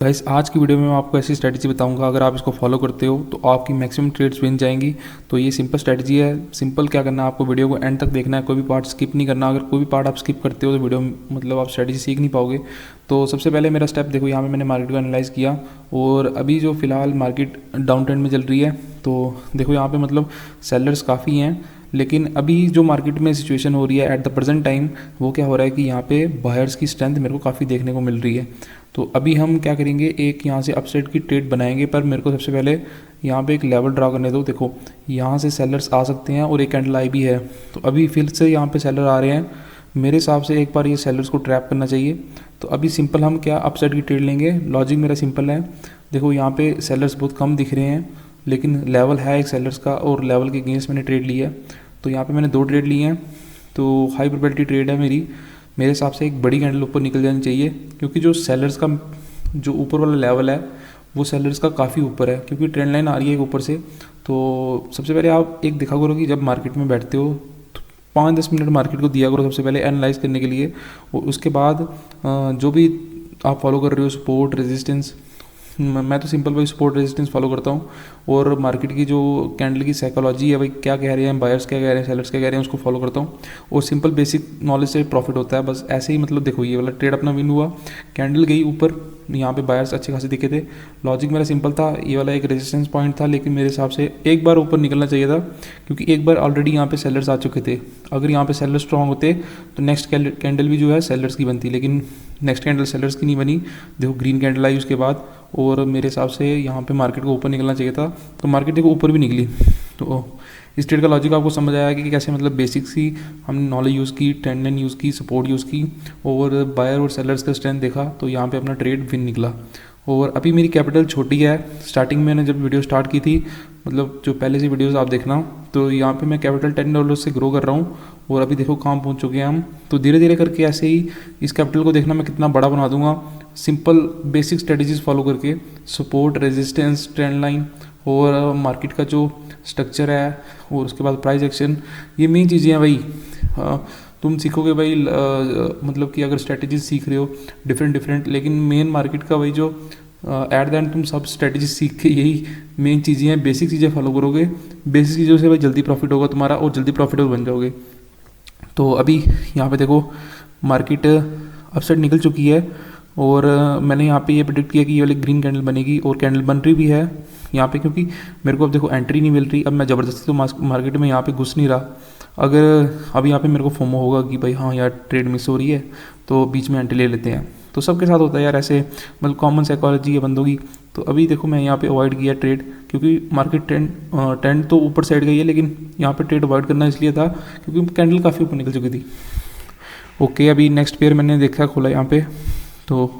Guys आज की video में मैं आपको ऐसी स्ट्रैटेजी बताऊंगा, अगर आप इसको फॉलो करते हो तो आपकी मैक्सिमम ट्रेड्स विन जाएंगी। तो ये सिंपल स्ट्रैटेजी है। सिंपल क्या करना है, आपको वीडियो को एंड तक देखना है, कोई भी पार्ट स्किप नहीं करना। अगर कोई भी पार्ट आप स्किप करते हो तो वीडियो मतलब आप स्ट्रैटेजी सीख नहीं पाओगे। तो सबसे पहले मेरा स्टेप देखो, यहाँ पे मैंने मार्केट को एनालाइज़ किया और अभी जो फिलहाल मार्केट डाउन ट्रेंड में चल रही है। तो देखो यहाँ पे मतलब सेलर्स काफ़ी हैं, लेकिन अभी जो मार्केट में सिचुएशन हो रही है एट द प्रेजेंट टाइम, वो क्या हो रहा है कि यहाँ पे बायर्स की स्ट्रेंथ मेरे को काफ़ी देखने को मिल रही है। तो अभी हम क्या करेंगे, एक यहाँ से अपसाइड की ट्रेड बनाएंगे, पर मेरे को सबसे पहले यहाँ पे एक लेवल ड्रा करने दो। देखो यहाँ से सेलर्स आ सकते हैं और एक कैंडल आई भी है, तो अभी फिर से यहाँ पे सेलर आ रहे हैं। मेरे हिसाब से एक बार ये सेलर्स को ट्रैप करना चाहिए। तो अभी सिंपल हम क्या अपसाइड की ट्रेड लेंगे। लॉजिक मेरा सिंपल है। देखो यहाँ पे सेलर्स बहुत कम दिख रहे हैं, लेकिन लेवल है एक सेलर्स का और लेवल के अगेंस्ट मैंने ट्रेड ली है। तो यहाँ पे मैंने 2 ट्रेड लिए हैं, तो हाई प्रोबेबिलिटी ट्रेड है मेरी। मेरे हिसाब से एक बड़ी कैंडल ऊपर निकल जानी चाहिए, क्योंकि जो सेलर्स का जो ऊपर वाला लेवल है वो सेलर्स का काफ़ी ऊपर है, क्योंकि ट्रेंड लाइन आ रही है एक ऊपर से। तो सबसे पहले आप एक देखा करो कि जब मार्केट में बैठते हो तो 5-10 मिनट मार्केट को दिया करो सबसे पहले एनालाइज करने के लिए। और उसके बाद जो भी आप फॉलो कर रहे हो, सपोर्ट रेजिस्टेंस, मैं तो सिंपल भाई सपोर्ट रेजिस्टेंस फॉलो करता हूँ। और मार्केट की जो कैंडल की साइकोलॉजी है भाई, क्या कह रहे हैं बायर्स, क्या कह रहे हैं सेलर्स, क्या कह रहे हैं, उसको फॉलो करता हूँ। और सिंपल बेसिक नॉलेज से प्रॉफिट होता है, बस ऐसे ही। मतलब देखो ये वाला ट्रेड अपना विन हुआ, कैंडल गई ऊपर, यहाँ पे बायर्स अच्छे खासे दिखे थे। लॉजिक मेरा सिंपल था, ये वाला एक रेजिस्टेंस पॉइंट था, लेकिन मेरे हिसाब से एक बार ऊपर निकलना चाहिए था, क्योंकि एक बार ऑलरेडी यहाँ पे सेलर्स आ चुके थे। अगर यहाँ पे सेलर्स स्ट्रॉन्ग होते तो नेक्स्ट कैंडल भी जो है सेलर्स की बनती, लेकिन नेक्स्ट कैंडल सेलर्स की नहीं बनी। देखो ग्रीन कैंडल आई उसके बाद, और मेरे हिसाब से यहाँ पे मार्केट को ऊपर निकलना चाहिए था, तो मार्केट देखो ऊपर भी निकली। तो इस ट्रेड का लॉजिक आपको समझ आया कि कैसे मतलब बेसिक्स ही हमने नॉलेज यूज़ की, ट्रेंड लाइन यूज़ की, सपोर्ट यूज़ की, और बायर और सेलर्स का स्ट्रेंथ देखा, तो यहाँ पे अपना ट्रेड विन निकला। और अभी मेरी कैपिटल छोटी है। स्टार्टिंग में मैंने जब वीडियो स्टार्ट की थी, मतलब जो पहले से वीडियोस आप देखना, तो यहाँ पे मैं कैपिटल $10 से ग्रो कर रहा हूँ, और अभी देखो कहाँ पहुँच चुके हैं हम। तो धीरे धीरे करके ऐसे ही इस कैपिटल को देखना मैं कितना बड़ा बना दूंगा, सिंपल बेसिक स्ट्रेटजीज फॉलो करके। सपोर्ट रेजिस्टेंस, ट्रेंड लाइन और मार्केट का जो स्ट्रक्चर है, और उसके बाद प्राइस एक्शन, ये मेन चीज़ें हैं भाई। तुम सीखोगे भाई, मतलब कि अगर स्ट्रेटजीज सीख रहे हो डिफरेंट, लेकिन मेन मार्केट का भाई जो एट द एंड तुम सब स्ट्रेटजी सीख के यही मेन चीज़ें हैं, बेसिक चीज़ें फॉलो करोगे। बेसिक चीज़ों से भाई जल्दी प्रॉफिट होगा तुम्हारा, और जल्दी प्रॉफिटेबल बन जाओगे। तो अभी यहाँ पे देखो मार्केट अपसाइड निकल चुकी है, और मैंने यहाँ पे ये प्रेडिक्ट किया कि ये वाली ग्रीन कैंडल बनेगी, और कैंडल बन रही भी है यहाँ पे, क्योंकि मेरे को अब देखो एंट्री नहीं मिल रही। अब मैं ज़बरदस्ती तो मार्केट में यहाँ पे घुस नहीं रहा। अगर अब यहाँ पे मेरे को फोमो होगा कि भाई हाँ यार ट्रेड मिस हो रही है, तो बीच में एंट्री ले लेते हैं। तो सबके साथ होता है यार ऐसे, मतलब कॉमन साइकोलॉजी है बंदों की। तो अभी देखो मैं यहाँ पे अवॉइड किया ट्रेड, क्योंकि मार्केट ट्रेंड तो ऊपर साइड गई है, लेकिन यहाँ पे ट्रेड अवॉइड करना इसलिए था क्योंकि कैंडल काफ़ी ऊपर निकल चुकी थी। ओके, अभी नेक्स्ट पेयर मैंने देखा खोला यहाँ पे, तो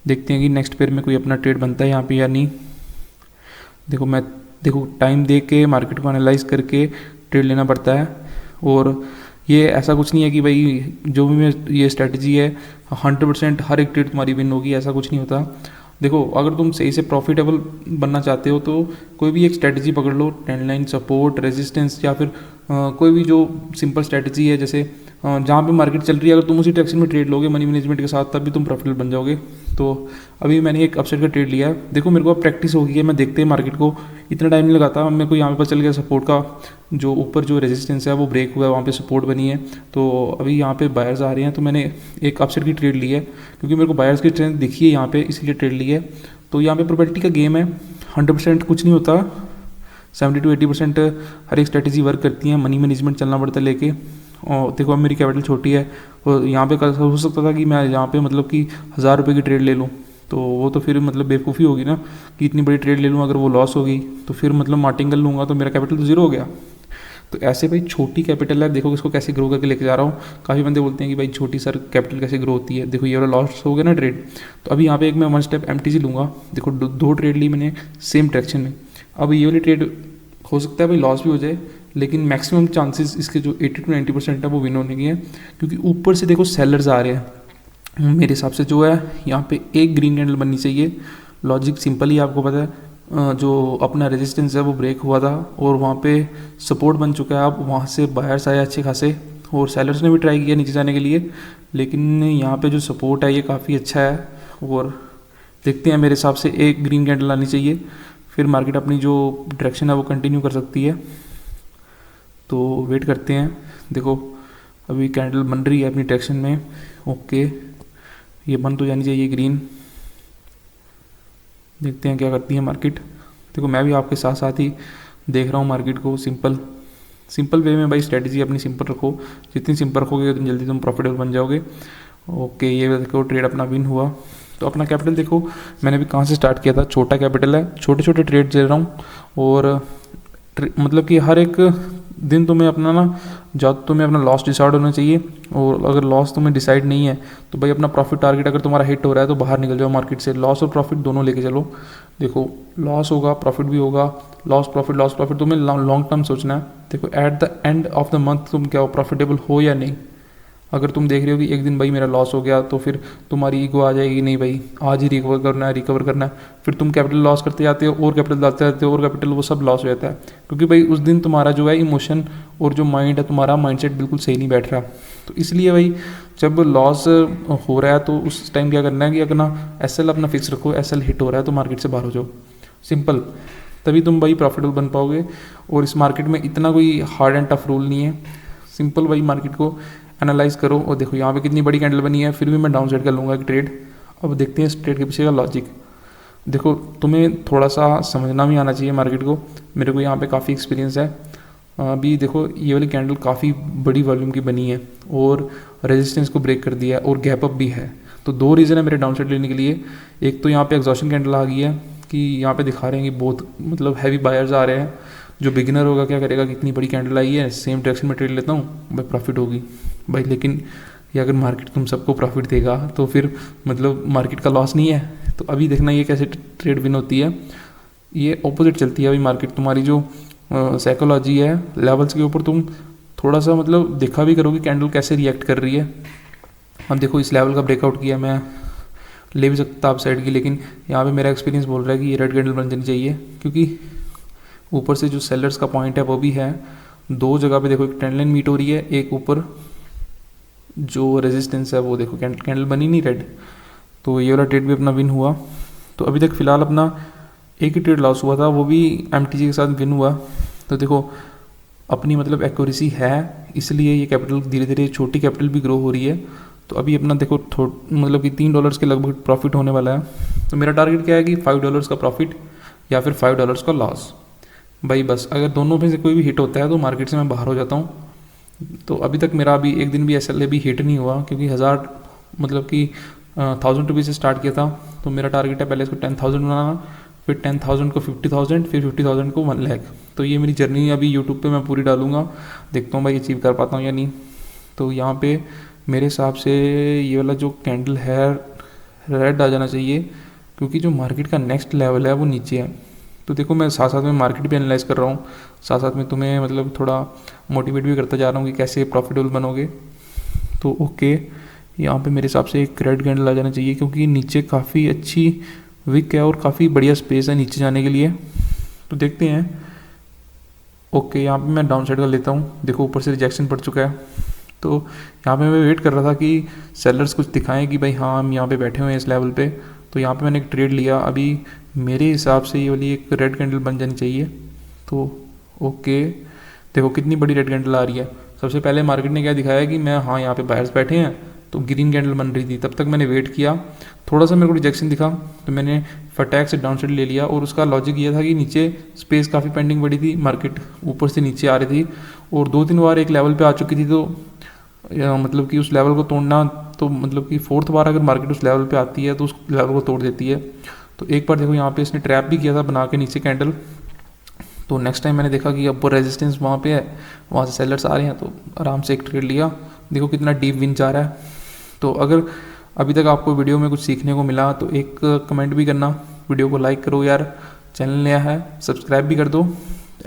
देखते हैं कि नेक्स्ट पेयर में कोई अपना ट्रेड बनता है यहाँ पे या नहीं। देखो टाइम दे के मार्केट को एनालाइज करके ट्रेड लेना पड़ता है। और ये ऐसा कुछ नहीं है कि भाई जो भी मैं ये स्ट्रैटेजी है 100% हर एक ट्रेड तुम्हारी विन होगी, ऐसा कुछ नहीं होता। देखो अगर तुम सही से प्रॉफिटेबल बनना चाहते हो तो कोई भी एक स्ट्रैटेजी पकड़ लो, ट्रेंड लाइन, सपोर्ट, रेजिस्टेंस, या फिर कोई भी जो सिंपल स्ट्रैटेजी है, जैसे जहाँ पे मार्केट चल रही है, अगर तुम उसी डायरेक्शन में ट्रेड लोगे मनी मैनेजमेंट के साथ, तब भी तुम प्रॉफिटेबल बन जाओगे। तो अभी मैंने एक अपसाइड का ट्रेड लिया है। देखो मेरे को अब प्रैक्टिस हो गई है, मैं देखते हैं मार्केट को इतना टाइम नहीं लगाता। मेरे को यहाँ पे पता चल गया सपोर्ट का जो ऊपर जो रेजिस्टेंस है वो ब्रेक हुआ है, वहाँ पे सपोर्ट बनी है। तो अभी यहाँ पे बायर्स आ रहे हैं, तो मैंने एक अपसाइड की ट्रेड ली है, क्योंकि मेरे को बायर्स की ट्रेंड दिखी है यहाँ पे, इसीलिए ट्रेड ली है। तो यहाँ पे प्रोबेबिलिटी का गेम है, 100% कुछ नहीं होता, 70-80% हर एक स्ट्रैटेजी वर्क करती है, मनी मैनेजमेंट चलना पड़ता है लेके। और देखो अब मेरी कैपिटल छोटी है, और यहाँ पे कल हो सकता था कि मैं यहाँ पे मतलब कि 1000 रुपये की ट्रेड ले लूँ, तो वो तो फिर मतलब बेवकूफ़ी होगी ना कि इतनी बड़ी ट्रेड ले लूँ, अगर वो लॉस होगी तो फिर मतलब मार्टिंगल लूँगा तो मेरा कैपिटल तो ज़ीरो हो गया। तो ऐसे भाई छोटी कैपिटल है, देखो इसको कैसे ग्रो करके लेके जा रहा हूँ। काफ़ी बंदे बोलते हैं कि भाई छोटी सर कैपिटल कैसे ग्रो होती है। देखो ये वाला लॉस हो गया ना ट्रेड, तो अभी यहाँ पे एक मैं 1 स्टेप MTG लूँगा। देखो 2 ट्रेड ली मैंने सेम डायरेक्शन में। अब ये वाली ट्रेड हो सकता है भाई लॉस भी हो जाए, लेकिन मैक्सिमम चांसेस इसके जो 80-90% है वो विन होने की है, क्योंकि ऊपर से देखो सेलर्स आ रहे हैं। मेरे हिसाब से जो है यहाँ पे एक ग्रीन कैंडल बननी चाहिए। लॉजिक सिंपल ही आपको पता है, जो अपना रेजिस्टेंस है वो ब्रेक हुआ था और वहाँ पे सपोर्ट बन चुका है। अब वहाँ से बायर्स आए अच्छे खासे, और सेलर्स ने भी ट्राई किया नीचे जाने के लिए, लेकिन यहाँ पे जो सपोर्ट है ये काफ़ी अच्छा है। और देखते हैं, मेरे हिसाब से एक ग्रीन कैंडल आनी चाहिए, फिर मार्केट अपनी जो डायरेक्शन है वो कंटिन्यू कर सकती है। तो वेट करते हैं। देखो अभी कैंडल बन रही है अपनी डायरेक्शन में। ओके, ये बन तो जानी चाहिए ग्रीन। देखते हैं क्या करती है मार्केट। देखो मैं भी आपके साथ साथ ही देख रहा हूँ मार्केट को। सिंपल वे में भाई स्ट्रेटजी अपनी सिंपल रखो। जितनी सिंपल रखोगे उतनी जल्दी तुम प्रॉफिटेबल बन जाओगे। ओके, ये देखो ट्रेड अपना विन हुआ। तो अपना कैपिटल देखो मैंने भी कहाँ से स्टार्ट किया था, छोटा कैपिटल है, छोटे छोटे ट्रेड ले रहा हूँ। और मतलब कि हर एक दिन तुम्हें अपना ना ज़्यादा तुम्हें अपना लॉस डिसाइड होना चाहिए। और अगर लॉस तुम्हें डिसाइड नहीं है तो भाई अपना प्रॉफिट टारगेट अगर तुम्हारा हिट हो रहा है तो बाहर निकल जाओ मार्केट से। लॉस और प्रॉफिट दोनों लेके चलो। देखो लॉस होगा प्रॉफिट भी होगा, लॉस प्रॉफिट तुम्हें लॉन्ग टर्म सोचना है। देखो at the end of the month तुम क्या हो, प्रॉफिटेबल हो या नहीं। अगर तुम देख रहे हो कि एक दिन भाई मेरा लॉस हो गया तो फिर तुम्हारी ईगो आ जाएगी, नहीं भाई आज ही रिकवर करना है। फिर तुम कैपिटल लॉस करते जाते हो और कैपिटल डालते जाते हो और कैपिटल वो सब लॉस हो जाता है। क्योंकि भाई उस दिन तुम्हारा जो है इमोशन और जो माइंड है तुम्हारा माइंडसेट बिल्कुल सही नहीं बैठ रहा। तो इसलिए भाई जब लॉस हो रहा है तो उस टाइम क्या करना है कि अपना SL अपना फिक्स रखो। SL हिट हो रहा है तो मार्केट से बाहर हो जाओ, सिंपल। तभी तुम भाई प्रॉफिटेबल बन पाओगे। और इस मार्केट में इतना कोई हार्ड एंड टफ रूल नहीं है, सिंपल भाई मार्केट को एनालाइज करो। और देखो यहाँ पे कितनी बड़ी कैंडल बनी है, फिर भी मैं डाउन साइड कर लूँगा एक ट्रेड। अब देखते हैं इस ट्रेड के पीछे का लॉजिक। देखो तुम्हें थोड़ा सा समझना भी आना चाहिए मार्केट को। मेरे को यहाँ पे काफ़ी एक्सपीरियंस है। अभी देखो ये वाली कैंडल काफ़ी बड़ी वॉल्यूम की बनी है और रेजिस्टेंस को ब्रेक कर दिया है और गैप अप भी है। तो दो रीज़न है मेरे डाउन साइड लेने के लिए। एक तो यहाँ पे एग्जॉशन कैंडल आ गई है कि यहाँ पे दिखा रहे हैं कि बहुत मतलब हैवी बायर्स आ रहे हैं। जो बिगिनर होगा क्या करेगा कि इतनी बड़ी कैंडल आई है, सेम डायरेक्शन में ट्रेड लेता हूँ भाई प्रॉफिट होगी भाई। लेकिन ये अगर मार्केट तुम सबको प्रॉफिट देगा तो फिर मतलब मार्केट का लॉस नहीं है। तो अभी देखना ये कैसे ट्रेड विन होती है। ये ऑपोजिट चलती है अभी मार्केट। तुम्हारी जो साइकोलॉजी है लेवल्स के ऊपर तुम थोड़ा सा मतलब देखा भी करोगे कैंडल कैसे रिएक्ट कर रही है। अब देखो इस लेवल का ब्रेकआउट किया, मैं ले भी सकता अप साइड की, लेकिन यहाँ पे मेरा एक्सपीरियंस बोल रहा है कि ये रेड कैंडल बन जानी चाहिए। क्योंकि ऊपर से जो सेलर्स का पॉइंट है वो भी है। दो जगह पे देखो एक ट्रेंड लाइन मीट हो रही है, एक ऊपर जो रेजिस्टेंस है वो देखो कैंडल बनी नहीं रेड। तो ये वाला ट्रेड भी अपना विन हुआ। तो अभी तक फिलहाल अपना एक ही ट्रेड लॉस हुआ था, वो भी MTG के साथ विन हुआ। तो देखो अपनी मतलब एक्यूरेसी है, इसलिए ये कैपिटल धीरे धीरे छोटी कैपिटल भी ग्रो हो रही है। तो अभी अपना देखो मतलब कि $3 के लगभग प्रॉफिट होने वाला है। तो मेरा टारगेट क्या है कि $5 का प्रॉफिट या फिर $5 का लॉस भाई। बस अगर दोनों में से कोई भी हिट होता है तो मार्केट से मैं बाहर हो जाता हूँ। तो अभी तक मेरा अभी एक दिन भी SLA भी हिट नहीं हुआ, क्योंकि 1000 मतलब कि 1000 रुपीज़ से स्टार्ट किया था। तो मेरा टारगेट है पहले इसको 10,000 बनाना, फिर 10,000 को 50,000, फिर 50,000 को 1 लाख। तो ये मेरी जर्नी अभी यूट्यूब पे मैं पूरी डालूंगा, देखता हूँ भाई अचीव कर पाता हूँ या नहीं। तो यहाँ पे मेरे हिसाब से ये वाला जो कैंडल है रेड आ जाना चाहिए, क्योंकि जो मार्केट का नेक्स्ट लेवल है वो नीचे है। तो देखो मैं साथ साथ में मार्केट भी एनालाइज कर रहा हूँ, साथ साथ में तुम्हें मतलब थोड़ा मोटिवेट भी करता जा रहा हूँ कि कैसे प्रॉफिटेबल बनोगे। तो ओके, यहाँ पे मेरे हिसाब से एक रेड कैंडल आ जाना चाहिए, क्योंकि नीचे काफ़ी अच्छी विक है और काफ़ी बढ़िया स्पेस है नीचे जाने के लिए। तो देखते हैं। ओके, यहाँ पे मैं डाउन साइड का लेता हूँ। देखो ऊपर से रिजेक्शन पड़ चुका है। तो यहाँ पे मैं वेट कर रहा था कि सेलर्स कुछ दिखाएं कि भाई हाँ हम यहाँ पे बैठे हुए हैं इस लेवल पे। तो यहाँ पे मैंने एक ट्रेड लिया। अभी मेरे हिसाब से ये वाली एक रेड कैंडल बन जानी चाहिए। तो ओके, देखो कितनी बड़ी रेड कैंडल आ रही है। सबसे पहले मार्केट ने क्या दिखाया कि मैं हाँ यहाँ पे बायर्स बैठे हैं, तो ग्रीन कैंडल बन रही थी। तब तक मैंने वेट किया, थोड़ा सा मेरे को रिजेक्शन दिखा तो मैंने फटाक से डाउन साइड ले लिया। और उसका लॉजिक ये था कि नीचे स्पेस काफ़ी पेंडिंग पड़ी थी, मार्केट ऊपर से नीचे आ रही थी और 2-3 बार एक लेवल पे आ चुकी थी। तो मतलब कि उस लेवल को तोड़ना, तो मतलब कि 4th बार अगर मार्केट उस लेवल पे आती है तो उस लेवल को तोड़ देती है। तो एक बार देखो यहाँ पे इसने ट्रैप भी किया था बना के नीचे कैंडल। तो नेक्स्ट टाइम मैंने देखा कि अब रेजिस्टेंस वहाँ पे है, वहाँ से सेलर्स आ रहे हैं, तो आराम से एक ट्रेड लिया। देखो कितना डीप विन जा रहा है। तो अगर अभी तक आपको वीडियो में कुछ सीखने को मिला तो एक कमेंट भी करना, वीडियो को लाइक करो यार, चैनल नया है सब्सक्राइब भी कर दो।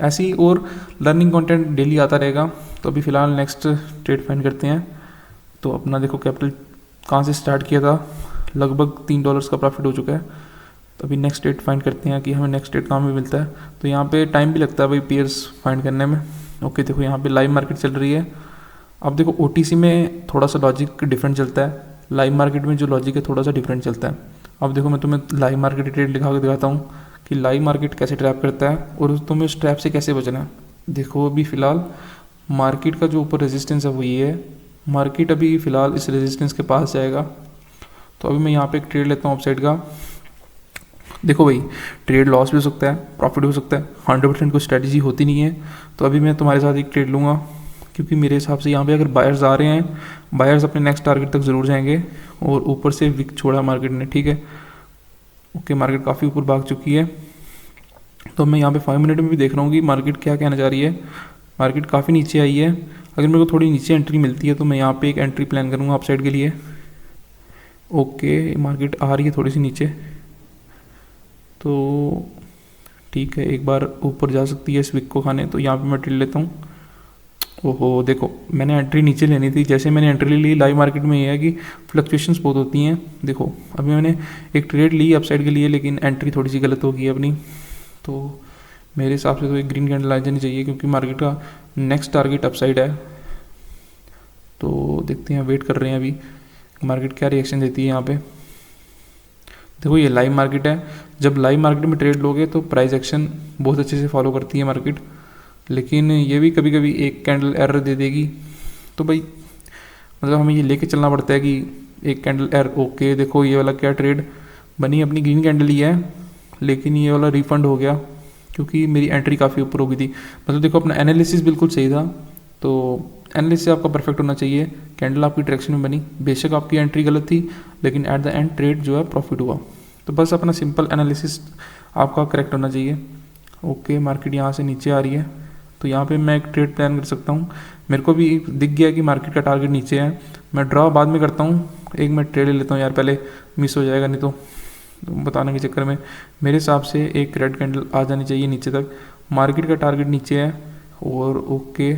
ऐसी और लर्निंग कंटेंट डेली आता रहेगा। तो अभी फ़िलहाल नेक्स्ट ट्रेड फाइंड करते हैं। तो अपना देखो कैपिटल कहाँ से स्टार्ट किया था, लगभग $3 का प्रॉफिट हो चुका है। तो अभी नेक्स्ट ट्रेड फाइंड करते हैं कि हमें नेक्स्ट ट्रेड कहाँ में मिलता है। तो यहाँ पे टाइम भी लगता है भाई पेयर्स फाइंड करने में। ओके, देखो यहाँ पे लाइव मार्केट चल रही है। अब देखो OTC में थोड़ा सा लॉजिक डिफरेंट चलता है, लाइव मार्केट में जो लॉजिक है थोड़ा सा डिफरेंट चलता है। अब देखो मैं तुम्हें लाइव मार्केट ट्रेड दिखा के दिखाता हूँ कि लाइव मार्केट कैसे ट्रैप करता है और तुम्हें उस ट्रैप से कैसे बचना है। देखो अभी फ़िलहाल मार्केट का जो ऊपर रेजिस्टेंस है वो ये है, मार्केट अभी फ़िलहाल इस रेजिस्टेंस के पास जाएगा। तो अभी मैं यहाँ पे एक ट्रेड लेता हूँ अपसाइड का। देखो भाई ट्रेड लॉस भी हो सकता है, प्रॉफिट हो सकता है, 100% कोई स्ट्रैटेजी होती नहीं है। तो अभी मैं तुम्हारे साथ एक ट्रेड लूँगा, क्योंकि मेरे हिसाब से यहाँ पे अगर बायर्स आ रहे हैं, बायर्स अपने नेक्स्ट टारगेट तक ज़रूर जाएंगे। और ऊपर से विक छोड़ा मार्केट ने, ठीक है। ओके मार्केट काफ़ी ऊपर भाग चुकी है। तो मैं यहाँ पे 5 मिनट में भी देख रहा हूँ कि मार्केट क्या कहना चाह रही है। मार्केट काफ़ी नीचे आई है, अगर मेरे को थोड़ी नीचे एंट्री मिलती है तो मैं यहाँ पे एक एंट्री प्लान करूँगा अपसाइड के लिए। ओके मार्केट आ रही है थोड़ी सी नीचे, तो ठीक है एक बार ऊपर जा सकती है इस विक को खाने। तो यहाँ पे मैं ट्रेड लेता हूँ। ओहो देखो मैंने एंट्री नीचे लेनी थी, जैसे मैंने एंट्री ले ली। लाइव मार्केट में ये है कि फ्लक्चुएशंस बहुत होती हैं। देखो अभी मैंने एक ट्रेड ली अपसाइड के लिए, लेकिन एंट्री थोड़ी सी गलत हो गई अपनी। तो मेरे हिसाब से तो एक ग्रीन कैंडल आ जानी चाहिए, क्योंकि मार्केट का नेक्स्ट टारगेट अपसाइड है। तो देखते हैं, वेट कर रहे हैं अभी मार्केट क्या रिएक्शन देती है यहाँ पे। देखो ये लाइव मार्केट है, जब लाइव मार्केट में ट्रेड लोगे तो प्राइस एक्शन बहुत अच्छे से फॉलो करती है मार्केट, लेकिन ये भी कभी कभी एक कैंडल एरर दे देगी। तो भाई मतलब हमें ये लेके चलना पड़ता है कि एक कैंडल एरर। ओके देखो ये वाला क्या ट्रेड बनी, अपनी ग्रीन कैंडल ही है, लेकिन ये वाला रिफंड हो गया क्योंकि मेरी एंट्री काफ़ी ऊपर हो गई थी। मतलब देखो अपना एनालिसिस बिल्कुल सही था, तो एनालिसिस आपका परफेक्ट होना चाहिए। कैंडल आपकी डायरेक्शन में बनी, बेशक आपकी एंट्री गलत थी, लेकिन एट द एंड ट्रेड जो है प्रॉफिट हुआ। तो बस अपना सिंपल एनालिसिस आपका करेक्ट होना चाहिए। ओके मार्केट यहाँ से नीचे आ रही है, तो यहाँ पे मैं एक ट्रेड प्लान कर सकता हूँ। मेरे को भी दिख गया कि मार्केट का टारगेट नीचे है, मैं ड्रॉ बाद में करता हूँ। एक मैं ट्रेड ले लेता हूँ यार, पहले मिस हो जाएगा नहीं तो बताने के चक्कर में। मेरे हिसाब से एक रेड कैंडल आ जानी चाहिए नीचे तक, मार्केट का टारगेट नीचे है। और ओके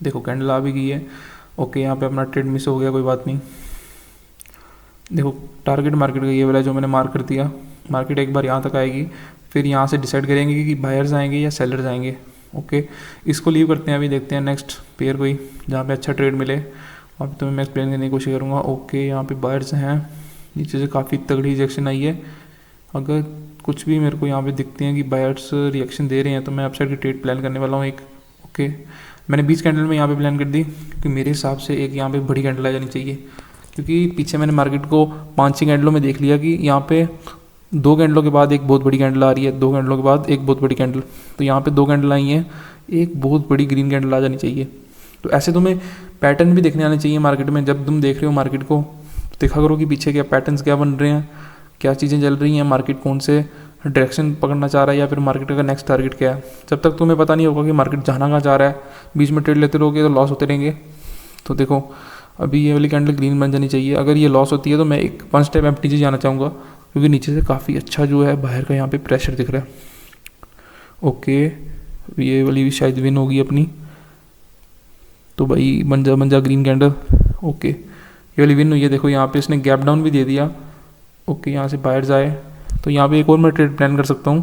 देखो कैंडल आ भी गई है। ओके यहाँ पे अपना ट्रेड मिस हो गया, कोई बात नहीं। देखो टारगेट मार्केट का ये वाला जो मैंने मार्क कर दिया, मार्केट एक बार यहाँ तक आएगी, फिर यहाँ से डिसाइड करेंगे कि बायर्स आएंगे या सेलर्स आएंगे। ओके इसको लीव करते हैं, अभी देखते हैं नेक्स्ट पेयर कोई जहाँ पे अच्छा ट्रेड मिले। अभी तो मैं एक्सप्लेन करने की कोशिश करूँगा। ओके यहाँ पे बायर्स हैं, नीचे से काफ़ी तगड़ी रिएक्शन आई है। अगर कुछ भी मेरे को यहाँ पे दिखते हैं कि बायर्स रिएक्शन दे रहे हैं तो मैं अपसाइड की ट्रेड प्लान करने वाला हूँ एक। ओके मैंने 20 कैंडल में यहाँ पे प्लान कर दी, क्योंकि मेरे हिसाब से एक यहाँ पे बड़ी कैंडल आ जानी चाहिए। क्योंकि पीछे मैंने मार्केट को 5-6 कैंडलों में देख लिया कि यहाँ पे 2 कैंडलों के बाद एक बहुत बड़ी कैंडल आ रही है, 2 कैंडलों के बाद एक बहुत बड़ी कैंडल। तो यहाँ पे 2 कैंडल आई हैं, एक बहुत बड़ी ग्रीन कैंडल आ जानी चाहिए। तो ऐसे तुम्हें पैटर्न भी देखने आने चाहिए मार्केट में। जब तुम देख रहे हो मार्केट को तो देखा करो कि पीछे क्या पैटर्न्स क्या बन रहे हैं, क्या चीज़ें चल रही हैं, मार्केट कौन से डायरेक्शन पकड़ना चाह रहा है, या फिर मार्केट का नेक्स्ट टारगेट क्या है। जब तक तुम्हें पता नहीं होगा कि मार्केट जाना कहाँ चाह रहा है, बीच में ट्रेड लेते रहोगे तो लॉस होते रहेंगे। तो देखो अभी ये वाली कैंडल ग्रीन बन जानी चाहिए। अगर ये लॉस होती है तो मैं एक 1 स्टेप नीचे जाना चाहूँगा, क्योंकि नीचे से काफ़ी अच्छा जो है बाहर का यहाँ पे प्रेशर दिख रहा है। ओके ये वाली भी शायद विन होगी अपनी, तो भाई बन जा ग्रीन कैंडल। ओके ये वाली विन हुई है। देखो यहाँ पे इसने गैप डाउन भी दे दिया। ओके यहाँ से बायर्स आए, तो यहाँ पे एक और मैं ट्रेड प्लान कर सकता हूँ,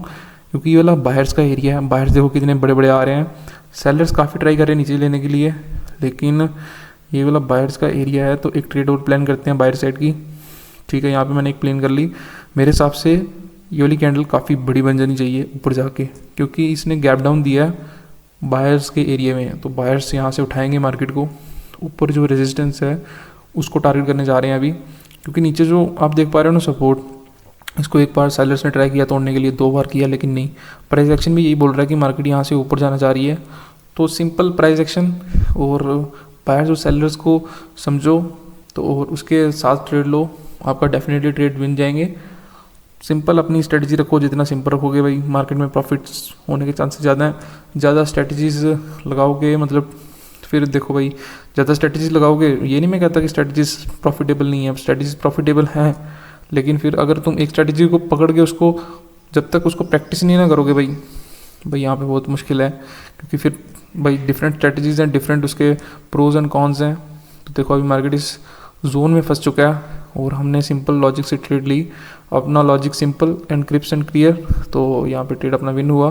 क्योंकि ये वाला बायर्स का एरिया है। बायर्स देखो कितने बड़े बड़े आ रहे हैं, सेलर्स काफ़ी ट्राई कर रहे हैं नीचे लेने के लिए, लेकिन ये वाला बायर्स का एरिया है। तो एक ट्रेड और प्लान करते हैं बायर साइड की। ठीक है यहाँ पे मैंने एक प्लान कर ली। मेरे हिसाब से ये वाली कैंडल काफ़ी बड़ी बन जानी चाहिए ऊपर जाके, क्योंकि इसने गैप डाउन दिया है बायर्स के एरिया में। तो बायर्स यहाँ से उठाएंगे मार्केट को, ऊपर जो रेजिस्टेंस है उसको टारगेट करने जा रहे हैं अभी। क्योंकि नीचे जो आप देख पा रहे हो ना सपोर्ट, इसको एक बार सेलर्स ने ट्राई किया तोड़ने के लिए, 2 बार किया, लेकिन नहीं। प्राइस एक्शन भी यही बोल रहा है कि मार्केट यहाँ से ऊपर जाना चाह रही है। तो सिंपल प्राइस एक्शन और बायर्स और सेलर्स को समझो, तो और उसके साथ ट्रेड लो, आपका डेफिनेटली ट्रेड विन जाएंगे। सिंपल अपनी स्ट्रेटजी रखो, जितना सिंपल रखोगे भाई मार्केट में प्रॉफिट्स होने के चांसेस ज़्यादा हैं। ज़्यादा स्ट्रेटजीज लगाओगे मतलब फिर देखो भाई ज़्यादा स्ट्रेटजीज लगाओगे, ये नहीं मैं कहता कि स्ट्रेटजीज प्रॉफिटेबल नहीं है, स्ट्रेटजीज प्रॉफिटेबल हैं, लेकिन फिर अगर तुम एक स्ट्रेटजी को पकड़ के उसको जब तक उसको प्रैक्टिस नहीं ना करोगे भाई यहाँ पे बहुत मुश्किल है। क्योंकि फिर भाई डिफरेंट स्ट्रेटजीज हैं, डिफरेंट उसके प्रोज एंड कॉन्स हैं। तो देखो अभी मार्केट इस जोन में फंस चुका है और हमने सिंपल लॉजिक से ट्रेड ली। अपना logic simple and crisp and clear, तो यहाँ पे ट्रेड अपना विन हुआ।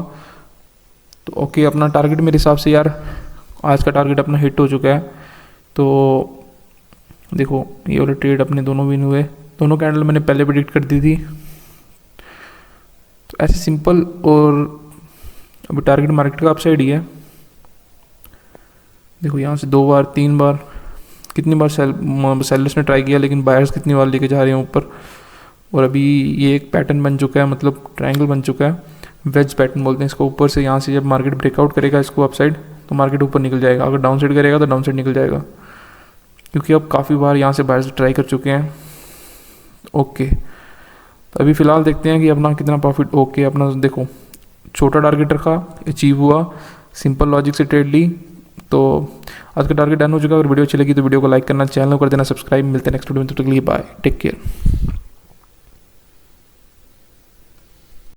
तो ओके अपना टारगेट मेरे हिसाब से यार आज का टारगेट अपना हिट हो चुका है। तो देखो ये वाले ट्रेड अपने दोनों विन हुए, दोनों कैंडल मैंने पहले प्रेडिक्ट कर दी थी। तो ऐसे सिंपल, और अभी टारगेट मार्केट का अपसाइड ही है। देखो यहाँ से 2 बार 3 बार कितनी बार सेलर्स ने ट्राई किया, लेकिन बायर्स कितनी बार लेके जा रहे हैं ऊपर। और अभी ये एक पैटर्न बन चुका है, मतलब ट्रायंगल बन चुका है, वेज पैटर्न बोलते हैं इसको। ऊपर से यहाँ से जब मार्केट ब्रेकआउट करेगा इसको अपसाइड, तो मार्केट ऊपर निकल जाएगा। अगर डाउन साइड करेगा तो डाउन साइड निकल जाएगा, क्योंकि अब काफ़ी बार यहाँ से बायर्स ट्राई कर चुके हैं। ओके, तो अभी फ़िलहाल देखते हैं कि अपना कितना प्रॉफिट। ओके, अपना देखो छोटा टारगेट रखा, अचीव हुआ, सिंपल लॉजिक से ट्रेड ली। तो आज का टारगेट डन हो चुका है। अगर वीडियो अच्छी लगी तो वीडियो को लाइक करना, चैनल को कर देना सब्सक्राइब। मिलते हैं नेक्स्ट वीडियो में, तब तक के लिए बाय, टेक केयर।